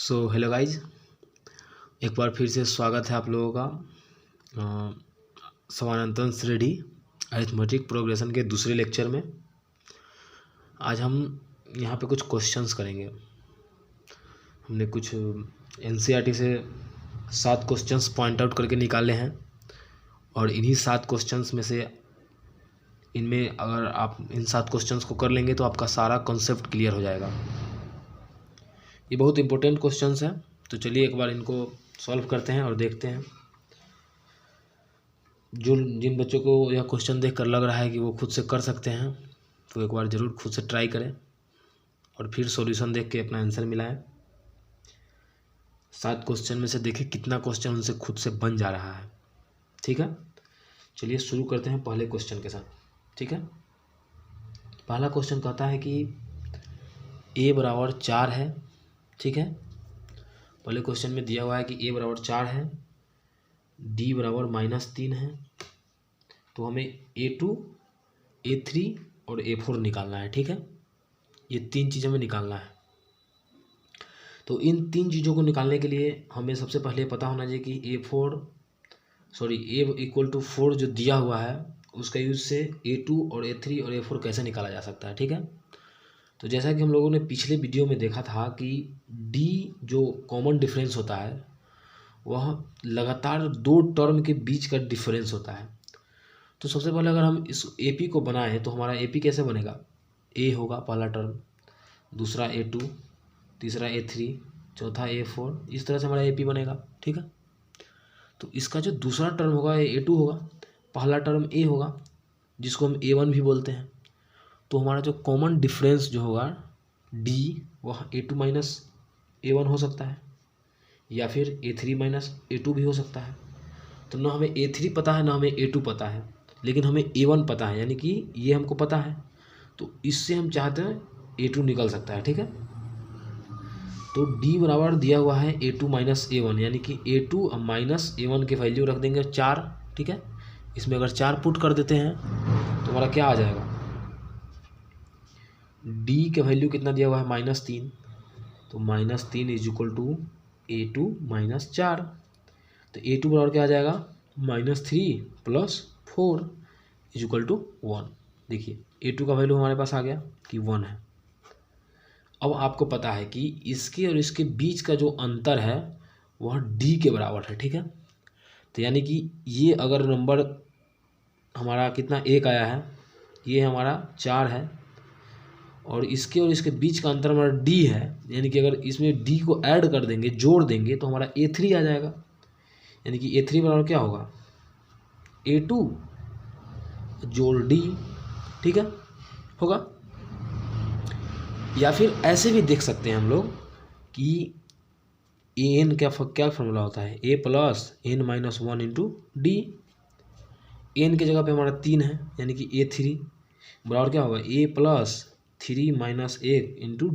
So hello guys, एक बार फिर से स्वागत है आप लोगों का समानांतर श्रेणी अरिथमेटिक प्रोग्रेशन के दूसरे लेक्चर में। आज हम यहाँ पे कुछ क्वेश्चंस करेंगे। हमने कुछ एनसीईआरटी से 7 क्वेश्चंस पॉइंट आउट करके निकाले हैं और इन्हीं 7 क्वेश्चंस में से इनमें अगर आप इन 7 क्वेश्चंस को कर लेंगे तो आपका सारा कॉन्सेप्ट क्लियर हो जाएगा। ये बहुत इंपॉर्टेंट क्वेश्चंस हैं, तो चलिए एक बार इनको सॉल्व करते हैं और देखते हैं। जिन बच्चों को यह क्वेश्चन देखकर लग रहा है कि वो खुद से कर सकते हैं, तो एक बार ज़रूर खुद से ट्राई करें और फिर सॉल्यूशन देख के अपना आंसर मिलाएं। 7 क्वेश्चन में से देखें कितना क्वेश्चन उनसे खुद से बन जा रहा है। ठीक है, चलिए शुरू करते हैं पहले क्वेश्चन के साथ। ठीक है, पहला क्वेश्चन कहता है कि a बराबर 4 है। ठीक है, पहले क्वेश्चन में दिया हुआ है कि a बराबर 4 है, d बराबर -3 है, तो हमें a2, a3 और a4 निकालना है। ठीक है, ये 3 चीज़ें हमें निकालना है। तो इन 3 चीज़ों को निकालने के लिए हमें सबसे पहले पता होना चाहिए कि a = 4 जो दिया हुआ है उसका यूज़ से a2 और a3 और a4 कैसे निकाला जा सकता है। ठीक है, तो जैसा कि हम लोगों ने पिछले वीडियो में देखा था कि d जो कॉमन डिफरेंस होता है वह लगातार 2 टर्म के बीच का डिफरेंस होता है। तो सबसे पहले अगर हम इस AP को बनाएं तो हमारा AP कैसे बनेगा? a होगा पहला टर्म, दूसरा a2, तीसरा a3, चौथा a4, इस तरह से हमारा AP बनेगा। ठीक है, तो इसका जो दूसरा टर्म होगा ये a2 होगा, पहला टर्म a होगा जिसको हम a1 भी बोलते हैं। तो हमारा जो कॉमन डिफरेंस जो होगा d वह a2 - a1 हो सकता है या फिर a3 - a2 भी हो सकता है। तो ना हमें a3 पता है ना हमें a2 पता है, लेकिन हमें a1 पता है, यानी कि ये हमको पता है। तो इससे हम चाहते हैं a2 निकल सकता है। ठीक है, तो d बराबर दिया हुआ है a2 - a1, यानी कि a2 और -a1 की वैल्यू रख देंगे 4। ठीक है, इसमें अगर 4 पुट कर देते हैं तो हमारा क्या आ जाएगा? d का वैल्यू कितना दिया हुआ है? -3, तो -3 = a2 - 4। तो a2 बराबर क्या आ जाएगा? -3 + 4 = 1। देखिए a2 का वैल्यू हमारे पास आ गया कि 1 है। अब आपको पता है कि इसके और इसके बीच का जो अंतर है वह d के बराबर है। ठीक है, तो यानी कि ये अगर नंबर हमारा कितना 1 आया है, ये हमारा 4 है और इसके बीच का अंतर हमारा d है, यानी कि अगर इसमें d को ऐड कर देंगे, जोड़ देंगे तो हमारा a3 आ जाएगा। यानी कि a3 बराबर क्या होगा? a2 जोड़ d। ठीक है, होगा। या फिर ऐसे भी देख सकते हैं हम लोग कि an क्या फॉर्मूला होता है? a + n - 1 × d। n की जगह पे हमारा 3 है, यानी कि a3 बराबर क्या होगा? a + 3 - 1 ×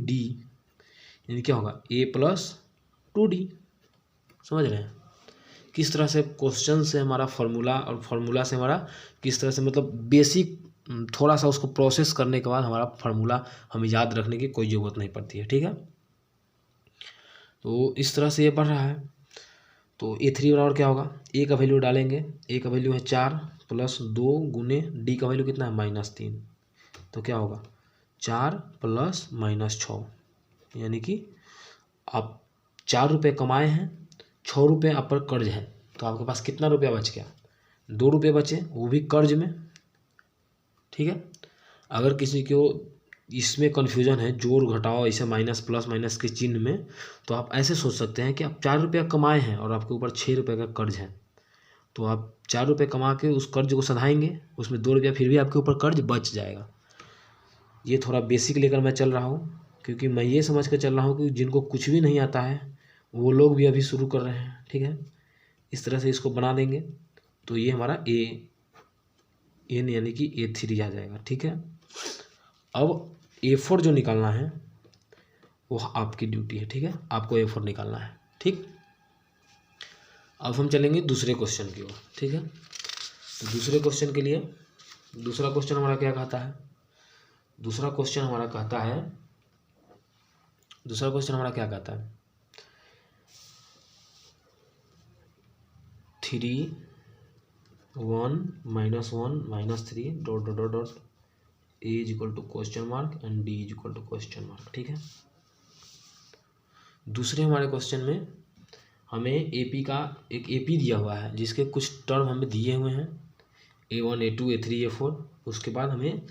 d, यानी क्या होगा? a + 2d। समझ रहे हैं किस तरह से क्वेश्चन से हमारा फार्मूला और फार्मूला से हमारा किस तरह से, मतलब बेसिक थोड़ा सा उसको प्रोसेस करने के बाद हमारा फार्मूला हमें याद रखने की कोई ज़रूरत नहीं पड़ती है। ठीक है, तो इस तरह से ये बढ़ रहा है। तो a3 बराबर क्या होगा? a का वैल्यू डालेंगे, a का वैल्यू है 4 + 2 × d का वैल्यू कितना है? -3। तो क्या होगा? 4 + -6, यानी कि आप 4 रुपये कमाए हैं, 6 रुपये आप पर कर्ज है, तो आपके पास कितना रुपया बच गया? 2 रुपये बचे, वो भी कर्ज में। ठीक है, अगर किसी को इसमें कन्फ्यूजन है जोड़ घटाओ ऐसे माइनस प्लस माइनस के चिन्ह में, तो आप ऐसे सोच सकते हैं कि आप 4 रुपया कमाए हैं और आपके ऊपर 6 रुपये का कर्ज है, तो आप 4 रुपये कमा के उस कर्ज को सधाएंगे, उसमें 2 रुपया फिर भी आपके ऊपर कर्ज बच जाएगा। ये थोड़ा बेसिक लेकर मैं चल रहा हूँ, क्योंकि मैं ये समझ कर चल रहा हूँ कि जिनको कुछ भी नहीं आता है वो लोग भी अभी शुरू कर रहे हैं। ठीक है, इस तरह से इसको बना देंगे तो ये हमारा n यानी कि a3 आ जाएगा। ठीक है, अब a4 जो निकालना है वो आपकी ड्यूटी है। ठीक है, आपको a4 निकालना है। ठीक, अब हम चलेंगे दूसरे क्वेश्चन की ओर। ठीक है, तो दूसरे क्वेश्चन के लिए दूसरा क्वेश्चन हमारा क्या कहता है? दूसरा क्वेश्चन हमारा क्या कहता है? 3 1 -1 -3 dot dot dot dot A is equal to question mark and D is equal to question mark. ठीक है, दूसरे हमारे क्वेश्चन में हमें एपी का एक एपी दिया हुआ है जिसके कुछ टर्म हमें दिए हुए हैं A1 A2 A3 A4। उसके बाद हमें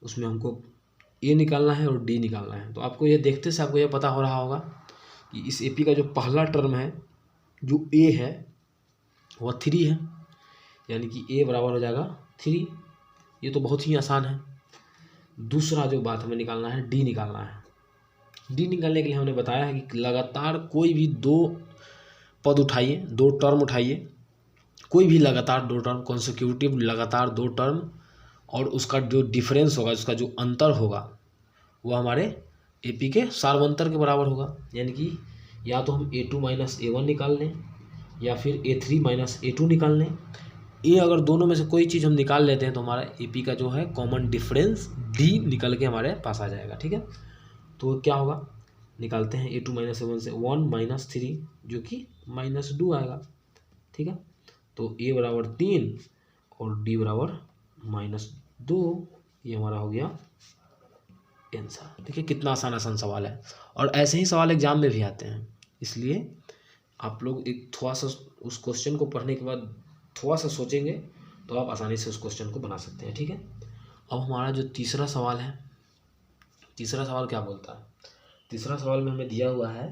उसमें हमको ए निकालना है और डी निकालना है। तो आपको ये देखते से आपको ये पता हो रहा होगा कि इस एपी का जो पहला टर्म है जो ए है वह 3 है, यानी कि ए बराबर हो जाएगा 3। ये तो बहुत ही आसान है। दूसरा जो बात हमें निकालना है डी निकालना है। डी निकालने के लिए हमने बताया है कि लगातार कोई भी दो पद उठाइए, दो टर्म उठाइए, कोई भी लगातार दो टर्म, कॉन्सिक्यूटिव लगातार दो टर्म, और उसका जो डिफरेंस होगा, उसका जो अंतर होगा वह हमारे एपी के सार्वंतर के बराबर होगा। यानी कि या तो हम A2 - A1 निकाल लें या फिर A3 - A2 निकाल लें। ये अगर दोनों में से कोई चीज़ हम निकाल लेते हैं तो हमारा एपी का जो है कॉमन डिफरेंस डी निकल के हमारे पास आ जाएगा। ठीक है, तो क्या होगा, निकालते हैं A2 - A1 से 1 - 3 जो कि -2 आएगा। ठीक है, तो ए बराबर 3 और डी बराबर -2। ये हमारा हो गया आंसर। देखिए कितना आसान सवाल है, और ऐसे ही सवाल एग्जाम में भी आते हैं। इसलिए आप लोग एक थोड़ा सा उस क्वेश्चन को पढ़ने के बाद थोड़ा सा सोचेंगे तो आप आसानी से उस क्वेश्चन को बना सकते हैं। ठीक है, अब हमारा जो तीसरा सवाल है, तीसरा सवाल क्या बोलता है? तीसरा सवाल में हमें दिया हुआ है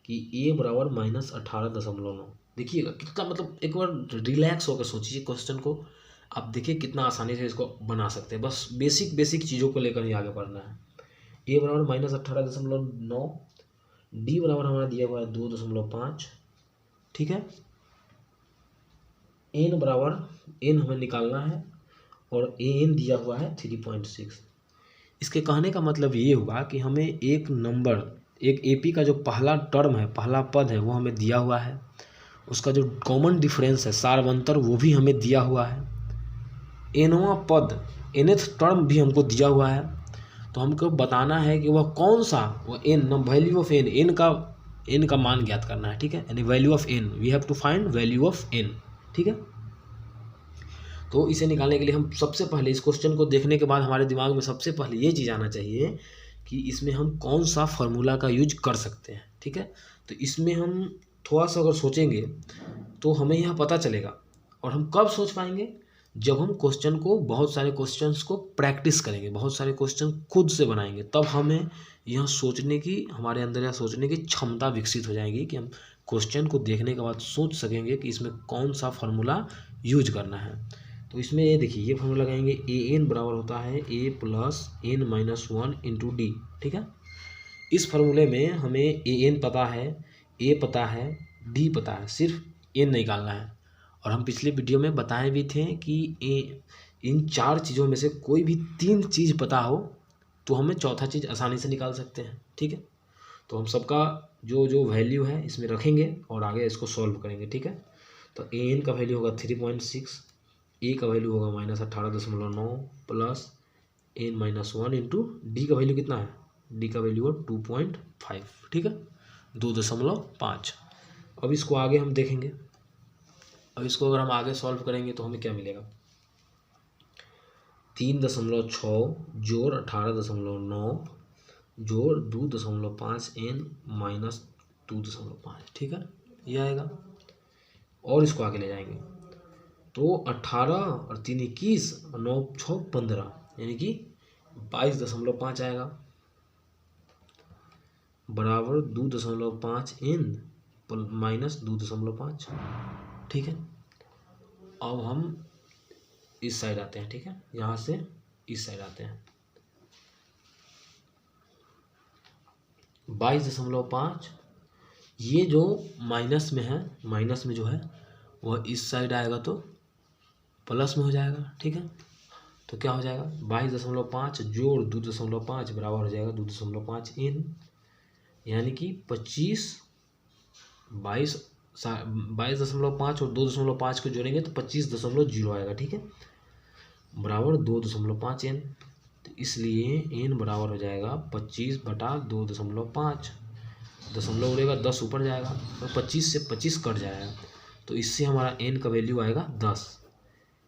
कि a बराबर -18.9। देखिएगा कितना, मतलब एक बार रिलैक्स होकर सोचिए क्वेश्चन को, आप देखिए कितना आसानी से इसको बना सकते हैं। बस बेसिक चीज़ों को लेकर ही आगे बढ़ना है। a बराबर -18.9, डी बराबर हमारा दिया हुआ है 2.5। ठीक है, एन बराबर, एन हमें निकालना है और एन दिया हुआ है 3.6। इसके कहने का मतलब ये हुआ कि हमें एक नंबर, एक एपी का जो पहला टर्म है, पहला पद है, वो हमें दिया हुआ है। उसका जो कॉमन डिफरेंस है, सार्वंतर, वो भी हमें दिया हुआ है। एनवा पद, एनथ टर्म भी हमको दिया हुआ है। तो हमको बताना है कि वह कौन सा, वह N, value of N, N का मान ज्ञात करना है। ठीक है, यानी value of N, we have to find value of N. ठीक है, तो इसे निकालने के लिए हम सबसे पहले इस क्वेश्चन को देखने के बाद हमारे दिमाग में सबसे पहले ये चीज़ आना चाहिए कि इसमें हम कौन सा फार्मूला का यूज कर सकते हैं। ठीक है, तो इसमें हम थोड़ा सा अगर सोचेंगे तो हमें यह पता चलेगा। और हम कब सोच पाएंगे? जब हम क्वेश्चन को, बहुत सारे क्वेश्चंस को प्रैक्टिस करेंगे, बहुत सारे क्वेश्चन खुद से बनाएंगे, तब हमें यह सोचने की, हमारे अंदर यह सोचने की क्षमता विकसित हो जाएगी कि हम क्वेश्चन को देखने के बाद सोच सकेंगे कि इसमें कौन सा फार्मूला यूज करना है। तो इसमें ये देखिए, ये फार्मूला लगाएंगे, ए एन बराबर होता है a + n - 1 × d। ठीक है, इस फार्मूले में हमें ए एन पता है, ए पता है, डी पता है, सिर्फ एन निकालना है। और हम पिछले वीडियो में बताए भी थे कि इन चार चीज़ों में से कोई भी 3 चीज़ पता हो तो हमें चौथा चीज़ आसानी से निकाल सकते हैं। ठीक है, तो हम सबका जो वैल्यू है इसमें रखेंगे और आगे इसको सॉल्व करेंगे। ठीक है, तो ए एन का वैल्यू होगा 3.6, ए का वैल्यू होगा -18.9 प्लस n - 1 इंटू डी का वैल्यू कितना है? डी का वैल्यू है 2.5। ठीक है, 2.5। अब इसको आगे हम देखेंगे। अब इसको अगर हम आगे सॉल्व करेंगे तो हमें क्या मिलेगा? 3.6 जोड़ 18.9 जोड़ 2.5 n माइनस 2.5। ठीक है, ये आएगा। और इसको आगे ले जाएंगे तो 18 और 3 21 और 9 6 15, यानी कि 22.5 आएगा, बराबर 2.5 n माइनस 2.5। ठीक है, अब हम इस साइड आते हैं। ठीक है, यहाँ से इस साइड आते हैं। 22.5, ये जो माइनस में है, माइनस में जो है वह इस साइड आएगा तो प्लस में हो जाएगा। ठीक है, तो क्या हो जाएगा? 22.5 जोड़ 2.5 बराबर हो जाएगा 2.5 n, यानी कि 22.5 और 2.5 को जोड़ेंगे तो 25.0 आएगा। ठीक है, बराबर 2.5 n। तो इसलिए n बराबर हो जाएगा 25/2.5। दशमलव उड़ेगा 10 ऊपर जाएगा, तो 25 से 25 कट जाएगा, तो इससे हमारा n का वैल्यू आएगा 10।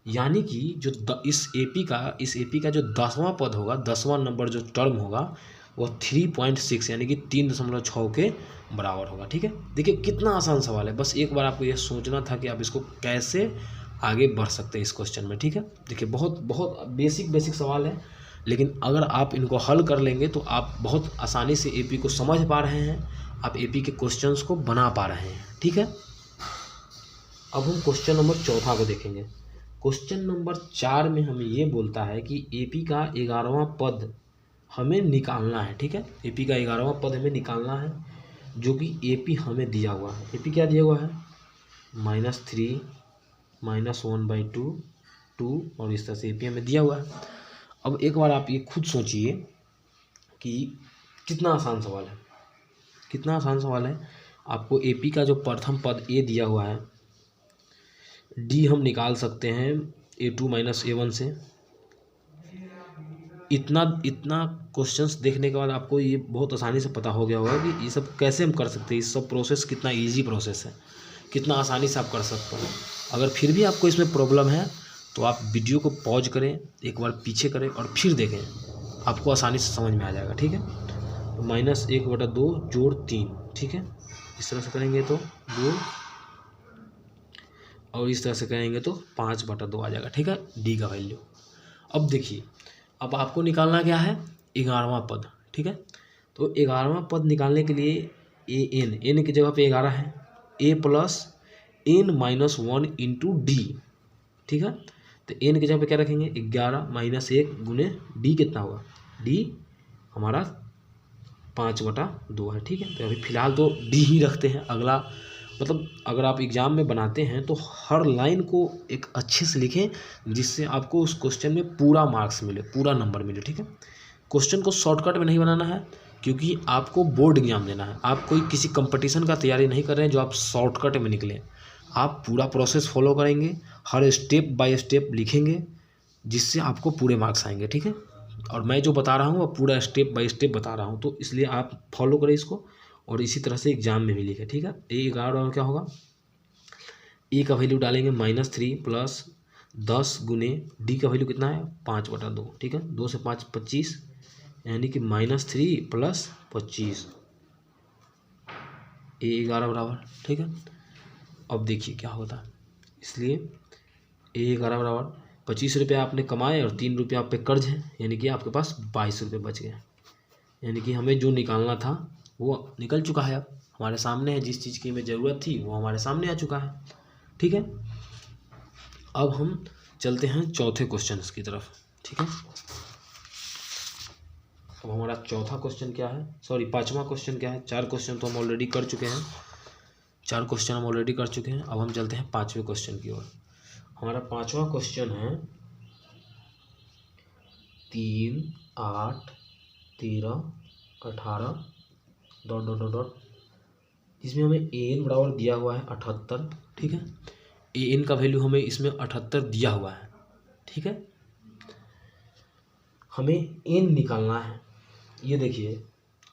यानी कि जो इस एपी का जो 10वां पद होगा, 10वां नंबर जो टर्म होगा वह 3.6 यानी कि 3.6 के बराबर होगा। ठीक है, देखिए कितना आसान सवाल है। बस एक बार आपको यह सोचना था कि आप इसको कैसे आगे बढ़ सकते हैं इस क्वेश्चन में। ठीक है, देखिए बहुत बहुत बेसिक सवाल है, लेकिन अगर आप इनको हल कर लेंगे तो आप बहुत आसानी से एपी को समझ पा रहे हैं, आप एपी के क्वेश्चंस को बना पा रहे हैं। ठीक है, अब हम क्वेश्चन नंबर 4 को देखेंगे। क्वेश्चन नंबर 4 में हमें ये बोलता है कि एपी का 11वां पद हमें निकालना है। ठीक है, एपी का 11वां पद हमें निकालना है, जो कि एपी हमें दिया हुआ है। एपी क्या दिया हुआ है? -3 -1/2 2 और इस तरह से एपी हमें दिया हुआ है। अब एक बार आप ये खुद सोचिए कि कितना आसान सवाल है, कितना आसान सवाल है। आपको एपी का जो प्रथम पद ए दिया हुआ है, डी हम निकाल सकते हैं A2 - A1 से। इतना क्वेश्चंस देखने के बाद आपको ये बहुत आसानी से पता हो गया होगा कि ये सब कैसे हम कर सकते हैं। इस सब प्रोसेस कितना इजी प्रोसेस है, कितना आसानी से आप कर सकते हैं। अगर फिर भी आपको इसमें प्रॉब्लम है तो आप वीडियो को पॉज करें, एक बार पीछे करें और फिर देखें, आपको आसानी से समझ में आ जाएगा। ठीक है, तो -1/2 जोड़ 3, ठीक है, इस तरह से करेंगे तो 2 और इस तरह से करेंगे तो 5/2 आ जाएगा। ठीक है, डी का वैल्यू। अब देखिए, अब आपको निकालना क्या है? 11वां पद। ठीक है, तो 11वां पद निकालने के लिए एन की जगह पे 11 है, a + n - 1 × d। ठीक है, तो n की जगह पे क्या रखेंगे? 11 - 1 गुने d कितना होगा? d हमारा 5/2 है। ठीक है, तो अभी फिलहाल तो d ही रखते हैं। अगला मतलब अगर आप एग्ज़ाम में बनाते हैं तो हर लाइन को एक अच्छे से लिखें, जिससे आपको उस क्वेश्चन में पूरा मार्क्स मिले, पूरा नंबर मिले। ठीक है, क्वेश्चन को शॉर्टकट में नहीं बनाना है, क्योंकि आपको बोर्ड एग्जाम देना है। आप कोई किसी कंपटीशन का तैयारी नहीं कर रहे हैं जो आप शॉर्टकट में निकलें। आप पूरा प्रोसेस फॉलो करेंगे, हर स्टेप बाय स्टेप लिखेंगे, जिससे आपको पूरे मार्क्स आएंगे। ठीक है, और मैं जो बता रहा हूँ वो पूरा स्टेप बाय स्टेप बता रहा हूँ, तो इसलिए आप फॉलो करें इसको, और इसी तरह से एग्जाम में भी लिखें। ठीक है, A11 और क्या होगा? ए का वैल्यू डालेंगे -3 + 10 गुने डी का वैल्यू कितना है? 5/2। ठीक है, 2 से 5 25, यानी कि -3 + 25 A11 बराबर। ठीक है, अब देखिए क्या होता है। इसलिए A11 बराबर 25 रुपये आपने कमाए और 3 रुपये आप पे कर्ज है, यानी कि आपके पास 22 रुपये बच गए। यानी कि हमें जो निकालना था वो निकल चुका है, अब हमारे सामने है। जिस चीज़ की हमें ज़रूरत थी वो हमारे सामने आ चुका है। ठीक है, अब हम चलते हैं चौथे क्वेश्चन की तरफ। ठीक है, अब हमारा चौथा क्वेश्चन क्या है? सॉरी, 5वां क्वेश्चन क्या है? 4 क्वेश्चन तो हम ऑलरेडी कर चुके हैं, 4 क्वेश्चन हम ऑलरेडी कर चुके हैं। अब हम चलते हैं 5वें क्वेश्चन की ओर। हमारा 5वां क्वेश्चन है 3 8 13 18 ... इसमें हमें an बराबर दिया हुआ है 78। ठीक है, an का वैल्यू हमें इसमें 78 दिया हुआ है। ठीक है, हमें n निकालना है। ये देखिए,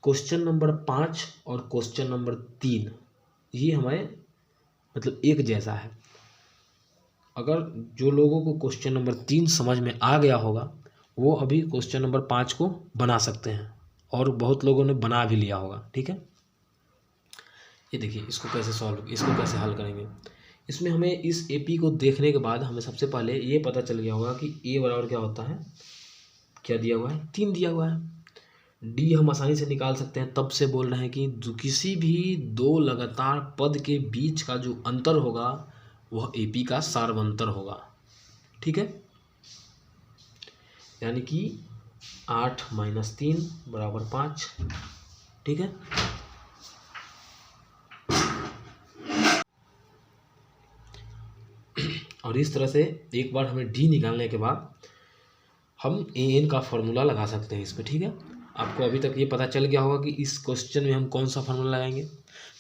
क्वेश्चन नंबर 5 और क्वेश्चन नंबर 3 ये हमारे मतलब एक जैसा है। अगर जो लोगों को क्वेश्चन नंबर 3 समझ में आ गया होगा वो अभी क्वेश्चन नंबर 5 को बना सकते हैं, और बहुत लोगों ने बना भी लिया होगा। ठीक है, ये देखिए, इसको कैसे हल करेंगे। इसमें हमें इस एपी को देखने के बाद हमें सबसे पहले ये पता चल गया होगा कि ए बराबर क्या होता है, क्या दिया हुआ है? 3 दिया हुआ है। डी हम आसानी से निकाल सकते हैं, तब से बोल रहे हैं कि किसी भी 2 लगातार पद के बीच का जो अंतर होगा वह एपी का सार्वंतर होगा। ठीक है, यानी कि 8 - 3 = 5। ठीक है, और इस तरह से एक बार हमें डी निकालने के बाद हम an का फॉर्मूला लगा सकते हैं इस पर। ठीक है, आपको अभी तक ये पता चल गया होगा कि इस क्वेश्चन में हम कौन सा फार्मूला लगाएंगे।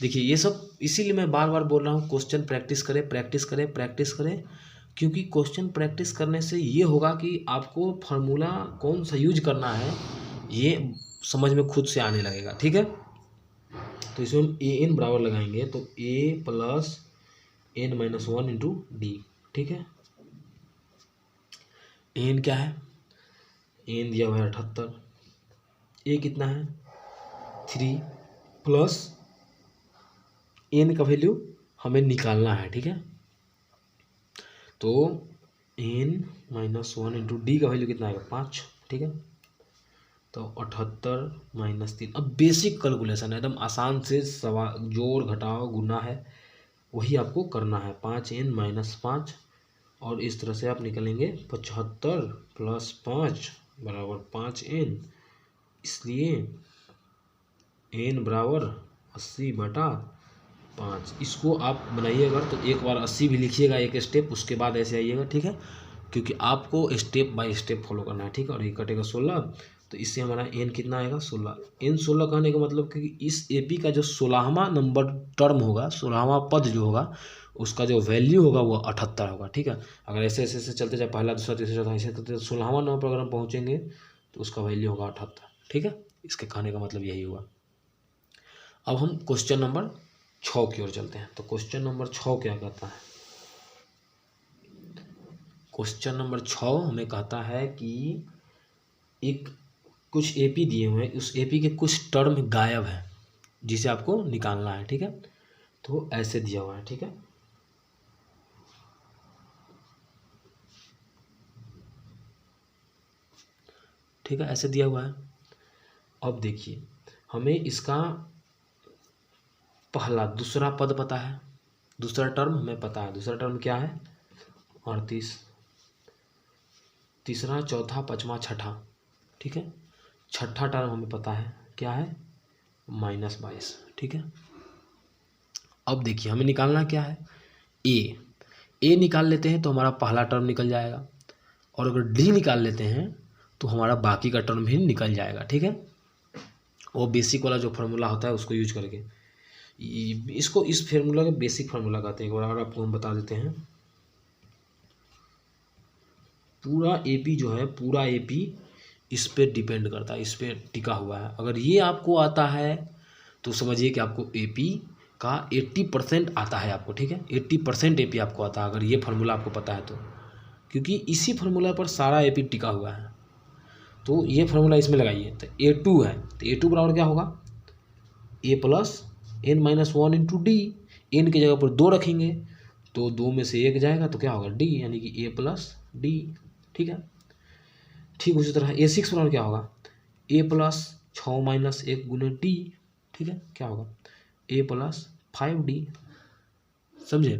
देखिए, ये सब इसीलिए मैं बार बार बोल रहा हूँ, क्वेश्चन प्रैक्टिस करें, प्रैक्टिस करें, प्रैक्टिस करें, क्योंकि क्वेश्चन प्रैक्टिस करने से ये होगा कि आपको फार्मूला कौन सा यूज करना है ये समझ में खुद से आने लगेगा। ठीक है, तो इसमें हम an बराबर लगाएंगे तो a + n minus one into D. ठीक है, एन क्या है, एन दिया हुआ है 78, ए कितना है 3 प्लस एन का वैल्यू हमें निकालना है। ठीक है, तो N minus one into D का वैल्यू कितना आएगा 5। ठीक है, तो 78 माइनस 3। अब बेसिक कैलकुलेशन है, एकदम आसान से सवाल, जोड़ घटाव गुना है वही आपको करना है। 5n माइनस 5 और इस तरह से आप निकलेंगे 75 प्लस 5 बराबर 5n, इसलिए n बराबर 80/5। इसको आप बनाइएगा तो एक बार 80 भी लिखिएगा एक स्टेप, उसके बाद ऐसे आइएगा। ठीक है, क्योंकि आपको स्टेप बाय स्टेप फॉलो करना है। ठीक है, और ये कटेगा 16, तो इससे हमारा n कितना आएगा 16। n 16 कहने का मतलब कि इस एपी का जो 16वां नंबर टर्म होगा, 16वां पद जो होगा, उसका जो वैल्यू होगा वो 78 होगा। ठीक है, अगर ऐसे ऐसे ऐसे चलते जाए पहला दूसरा तीसरा चौथा ऐसे करते 16वां नंबर पर अगर हम पहुँचेंगे तो उसका वैल्यू होगा 78। ठीक है, इसके कहने का मतलब यही हुआ। अब हम क्वेश्चन नंबर 6 की ओर चलते हैं। तो क्वेश्चन नंबर 6 क्या कहता है, क्वेश्चन नंबर 6 हमें कहता है कि एक कुछ एपी दिए हुए हैं, उस एपी के कुछ टर्म गायब है जिसे आपको निकालना है। ठीक है, तो ऐसे दिया हुआ है। ठीक है, ठीक है, ऐसे दिया हुआ है। अब देखिए, हमें इसका पहला दूसरा पद पता है, दूसरा टर्म हमें पता है। दूसरा टर्म क्या है 38, तीसरा चौथा पाँचवा छठा। ठीक है, छठा टर्म हमें पता है क्या है -22। ठीक है, अब देखिए हमें निकालना क्या है, ए निकाल लेते हैं तो हमारा पहला टर्म निकल जाएगा, और अगर डी निकाल लेते हैं तो हमारा बाकी का टर्म भी निकल जाएगा। ठीक है, वो बेसिक वाला जो फार्मूला होता है उसको यूज करके, इसको इस फार्मूला का बेसिक फार्मूला कहते हैं। एक बार और आपको हम बता देते हैं। पूरा एपी जो है, पूरा एपी इस पे डिपेंड करता है, इस पे टिका हुआ है। अगर ये आपको आता है तो समझिए कि आपको एपी का 80% आता है आपको। ठीक है, 80% एपी आपको आता है अगर ये फार्मूला आपको पता है तो, क्योंकि इसी फार्मूला पर सारा एपी टिका हुआ है। तो ये फार्मूला इसमें लगाइए, तो A2 है, तो A2 बराबर क्या होगा a plus n minus one into D. N की जगह पर 2 रखेंगे तो 2 में से 1 जाएगा तो क्या होगा d, यानी कि a प्लस डी। ठीक है, ठीक उसी तरह A6 बराबर क्या होगा a प्लस 6 माइनस 1 गुने डी। ठीक है, क्या होगा a प्लस 5d। समझे।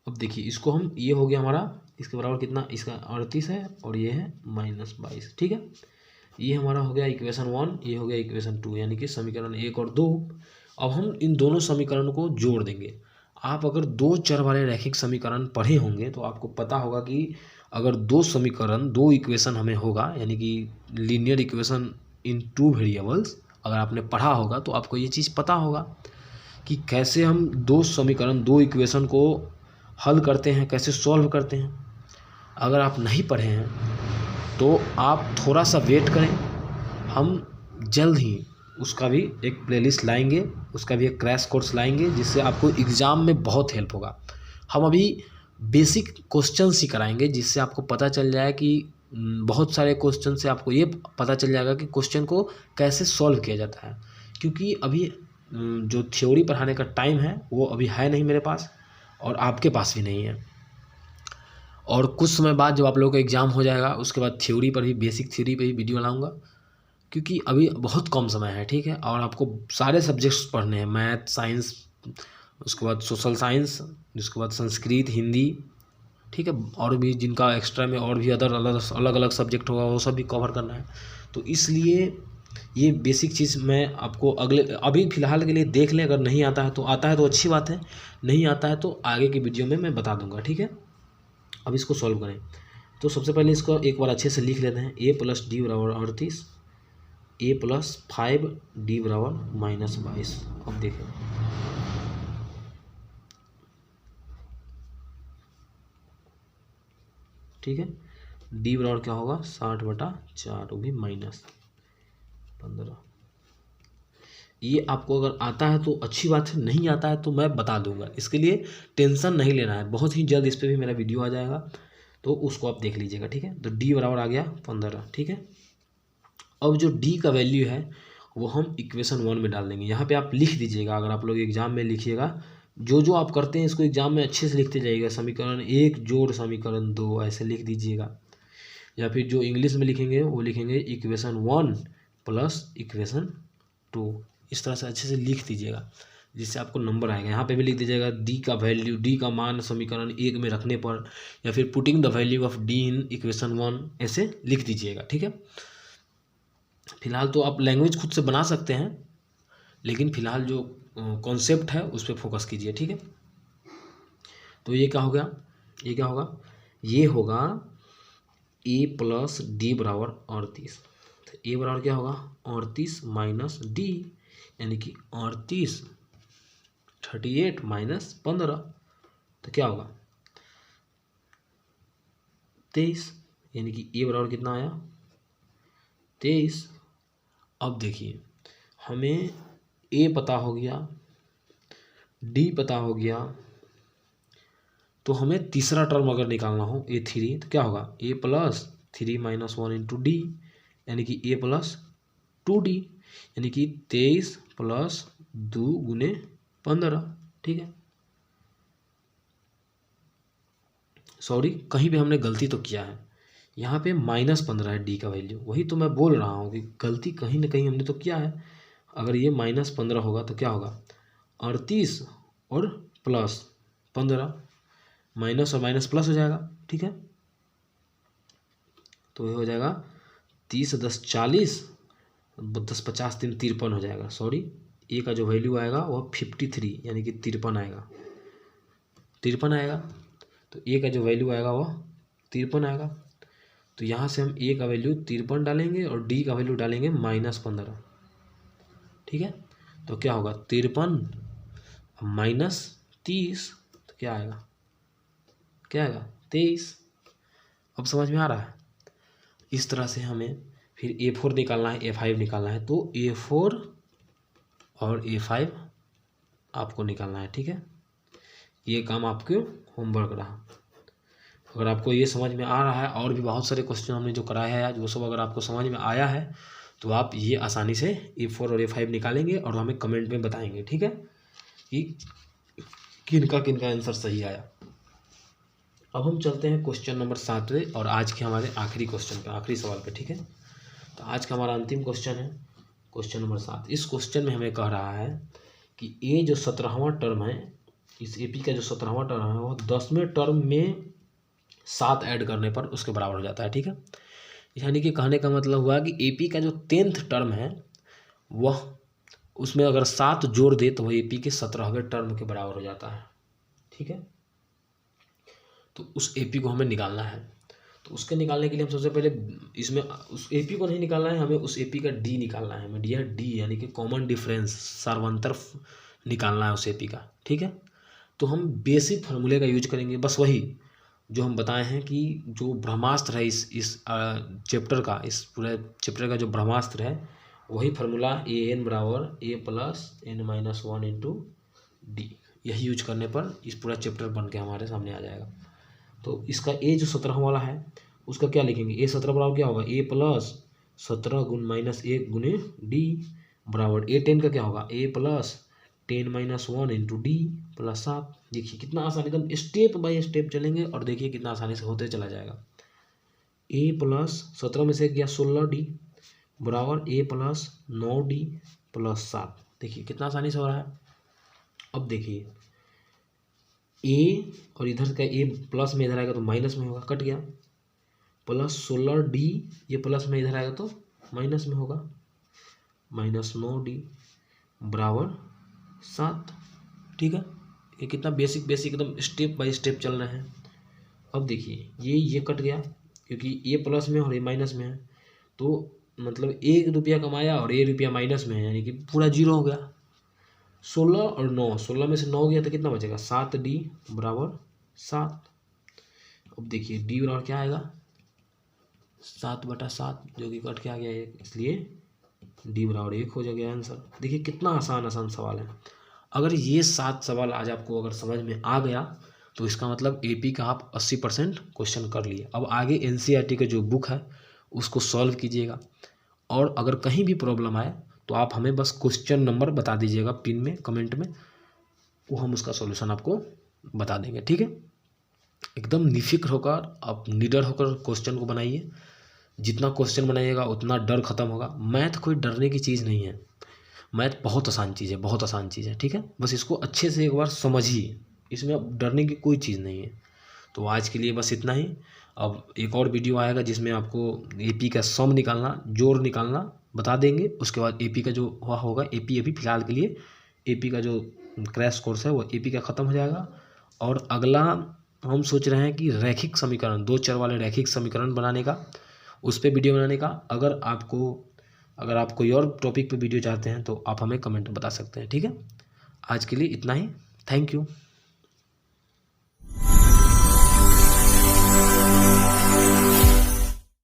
अब देखिए इसको हम, ये हो गया हमारा, इसके बराबर कितना, इसका 38 है और ये है -22। ठीक है, ये हमारा हो गया इक्वेशन 1, ये हो गया इक्वेशन 2, यानी कि समीकरण 1 और 2। अब हम इन दोनों समीकरण को जोड़ देंगे। आप अगर 2 चर वाले रैखिक समीकरण पढ़े होंगे तो आपको पता होगा कि अगर 2 समीकरण, 2 इक्वेशन हमें होगा, यानी कि लीनियर इक्वेशन इन 2 वेरिएबल्स, अगर आपने पढ़ा होगा तो आपको ये चीज़ पता होगा कि कैसे हम 2 समीकरण, 2 इक्वेशन को हल करते हैं, कैसे सॉल्व करते हैं। अगर आप नहीं पढ़े हैं तो आप थोड़ा सा वेट करें, हम जल्द ही उसका भी एक प्लेलिस्ट लाएंगे, उसका भी एक क्रैश कोर्स लाएंगे, जिससे आपको एग्ज़ाम में बहुत हेल्प होगा। हम अभी बेसिक क्वेश्चन ही कराएंगे, जिससे आपको पता चल जाए कि बहुत सारे क्वेश्चन से आपको ये पता चल जाएगा कि क्वेश्चन को कैसे सॉल्व किया जाता है। क्योंकि अभी जो थ्योरी पढ़ाने का टाइम है वो अभी है नहीं मेरे पास, और आपके पास भी नहीं है। और कुछ समय बाद जब आप लोगों का एग्ज़ाम हो जाएगा उसके बाद थ्योरी पर भी, बेसिक थ्योरी पर भी वीडियो लाऊंगा, क्योंकि अभी बहुत कम समय है। ठीक है, और आपको सारे सब्जेक्ट्स पढ़ने हैं, मैथ, साइंस, उसके बाद सोशल साइंस, उसके बाद संस्कृत, हिंदी। ठीक है, और भी जिनका एक्स्ट्रा में और भी अलग अलग सब्जेक्ट होगा वो सब भी कवर करना है। तो इसलिए ये बेसिक चीज़ मैं आपको अभी फ़िलहाल के लिए देख लें, अगर नहीं आता है तो अच्छी बात है, नहीं आता है तो आगे की वीडियो में मैं बता दूंगा। ठीक है, अब इसको सॉल्व करें तो सबसे पहले इसको एक बार अच्छे से लिख लेते हैं। a प्लस डी बराबर 38, a प्लस 5d बराबर -22। अब देखें, ठीक है, d बराबर क्या होगा 60/4, वो भी -15। ये आपको अगर आता है तो अच्छी बात है, नहीं आता है तो मैं बता दूंगा, इसके लिए टेंशन नहीं लेना है। बहुत ही जल्द इस पर भी मेरा वीडियो आ जाएगा, तो उसको आप देख लीजिएगा, ठीक है। तो डी बराबर आ गया 15, ठीक है। अब जो डी का वैल्यू है वो हम इक्वेशन 1 में डाल देंगे। यहाँ पे आप लिख दीजिएगा, अगर आप लोग एग्जाम में लिखिएगा, जो जो आप करते हैं इसको एग्जाम में अच्छे से लिखते जाइएगा। समीकरण 1 जोड़ समीकरण 2 ऐसे लिख दीजिएगा, या फिर जो इंग्लिश में लिखेंगे वो लिखेंगे इक्वेशन 1 प्लस इक्वेशन 2, इस तरह से अच्छे से लिख दीजिएगा, जिससे आपको नंबर आएगा। यहाँ पे भी लिख दीजिएगा डी का वैल्यू, डी का मान समीकरण 1 में रखने पर, या फिर putting the value of D in equation 1 ऐसे लिख दीजिएगा, ठीक है। फिलहाल तो आप लैंग्वेज खुद से बना सकते हैं, लेकिन फिलहाल जो कॉन्सेप्ट है उस पर फोकस कीजिए, ठीक है। तो ये क्या हो गया, ये क्या होगा, ये होगा ए प्लस डी बराबर 38। तो ए बराबर क्या होगा 38 माइनस डी, यानी कि 38 38 माइनस 15, तो क्या होगा 23, यानी कि ए बराबर कितना आया 23। अब देखिए हमें ए पता हो गया, डी पता हो गया, तो हमें तीसरा टर्म अगर निकालना हो A3, तो क्या होगा ए प्लस 3 माइनस 1 इंटू डी, यानी कि ए प्लस 2D, यानी कि 23 प्लस 2 गुने 15, ठीक है। सॉरी, कहीं पे हमने गलती तो किया है, यहाँ पे -15 है डी का वैल्यू, वही तो मैं बोल रहा हूँ कि गलती कहीं ना कहीं हमने तो किया है। अगर ये -15 होगा तो क्या होगा 38 और प्लस 15, माइनस और माइनस प्लस हो जाएगा, ठीक है। तो ये हो जाएगा 30 10 40, 10 50 3 53 हो जाएगा। सॉरी, ए का जो वैल्यू आएगा वह 53, यानी कि 53 आएगा, 53 आएगा। तो ए का जो वैल्यू आएगा वह 53 आएगा। तो यहाँ से हम ए का वैल्यू 53 डालेंगे और डी का वैल्यू डालेंगे -15, ठीक है। तो क्या होगा 53 माइनस 30, तो क्या आएगा, क्या आएगा 23। अब समझ में आ रहा है। इस तरह से हमें फिर A4 निकालना है, A5 निकालना है, तो A4 और A5 आपको निकालना है, ठीक है। ये काम आपके होमवर्क रहा। अगर आपको ये समझ में आ रहा है, और भी बहुत सारे क्वेश्चन हमने जो कराए हैं आज, वो सब अगर आपको समझ में आया है तो आप ये आसानी से A4 और A5 निकालेंगे और हमें कमेंट में बताएंगे, ठीक है, कि किनका किनका आंसर सही आया। अब हम चलते हैं क्वेश्चन नंबर 7 और आज के हमारे आखिरी क्वेश्चन पे, आखिरी सवाल पे, ठीक है। तो आज का हमारा अंतिम क्वेश्चन है क्वेश्चन नंबर 7। इस क्वेश्चन में हमें कह रहा है कि ए जो 17वां टर्म है, इस एपी का जो 17वां टर्म है वह 10वें टर्म में 7 ऐड करने पर उसके बराबर हो जाता है, ठीक है। यानी कि कहने का मतलब हुआ कि एपी का जो 10th टर्म है वह उसमें अगर 7 जोड़ दे तो वह एपी के 17वें टर्म के बराबर हो जाता है, ठीक है। तो उस एपी को हमें निकालना है। तो उसके निकालने के लिए हम सबसे पहले इसमें उस एपी को नहीं निकालना है, हमें उस एपी का डी निकालना है। हमें डी यानी कि कॉमन डिफरेंस, सार्वंतर निकालना है उस एपी का, ठीक है। तो हम बेसिक फार्मूले का यूज करेंगे, बस वही जो हम बताए हैं कि जो ब्रह्मास्त्र है इस चैप्टर का, इस पूरे चैप्टर का जो ब्रह्मास्त्र है, वही फार्मूला ए n बराबर ए प्लस n-1 इंटू डी, यही यूज करने पर इस पूरा चैप्टर बन के हमारे सामने आ जाएगा। तो इसका ए जो 17 वाला है उसका क्या लिखेंगे, ए 17 बराबर क्या होगा ए प्लस 17 गुण -1 गुने डी बराबर ए 10 का क्या होगा ए प्लस 10-1 इंटू डी प्लस 7। देखिए कितना आसान, एकदम स्टेप बाय स्टेप चलेंगे और देखिए कितना आसानी से होते चला जाएगा। ए प्लस 17 में से गया 16 डी बराबर ए प्लस 9 डी प्लस 7। देखिए कितना आसानी से हो रहा है। अब देखिए ए और इधर का ए प्लस में इधर आएगा तो माइनस में होगा, कट गया, प्लस 16 डी, ये प्लस में इधर आएगा तो माइनस में होगा, -9 डी बराबर 7, ठीक है। ये कितना बेसिक एकदम स्टेप बाय स्टेप चल रहे हैं। अब देखिए ये कट गया क्योंकि ए प्लस में और ए माइनस में है, तो मतलब 1 रुपया कमाया और 1 रुपया माइनस में है, यानी कि पूरा 0 हो गया। 16 और 9, 16 में से 9 गया तो कितना बचेगा 7 डी बराबर 7। अब देखिए डी बराबर क्या आएगा 7/7, जो कि कट के आ गया 1, इसलिए डी बराबर 1 हो जाएगा आंसर। देखिए कितना आसान आसान सवाल है। अगर ये 7 सवाल आज आपको अगर समझ में आ गया तो इसका मतलब एपी का आप 80% क्वेश्चन कर लिए। अब आगे एनसीईआरटी का जो बुक है उसको सॉल्व कीजिएगा, और अगर कहीं भी प्रॉब्लम आए तो आप हमें बस क्वेश्चन नंबर बता दीजिएगा पिन में, कमेंट में, वो हम उसका सॉल्यूशन आपको बता देंगे। ठीक है, एकदम निफिक्र होकर, आप निडर होकर क्वेश्चन को बनाइए। जितना क्वेश्चन बनाइएगा उतना डर खत्म होगा। मैथ कोई डरने की चीज़ नहीं है, मैथ बहुत आसान चीज़ है, बहुत आसान चीज़ है। ठीक है, बस इसको अच्छे से एक बार समझिए, इसमें अब डरने की कोई चीज़ नहीं है। तो आज के लिए बस इतना ही। अब एक और वीडियो आएगा जिसमें आपको एपी का सम निकालना, जोड़ निकालना बता देंगे। उसके बाद एपी का जो हुआ होगा, एपी अभी फिलहाल के लिए एपी का जो क्रैश कोर्स है वो एपी का ख़त्म हो जाएगा। और अगला हम सोच रहे हैं कि रैखिक समीकरण, 2 चर वाले रैखिक समीकरण बनाने का, उस पर वीडियो बनाने का। अगर आप कोई और टॉपिक पे वीडियो चाहते हैं तो आप हमें कमेंट में बता सकते हैं। ठीक है, आज के लिए इतना ही। Thank you.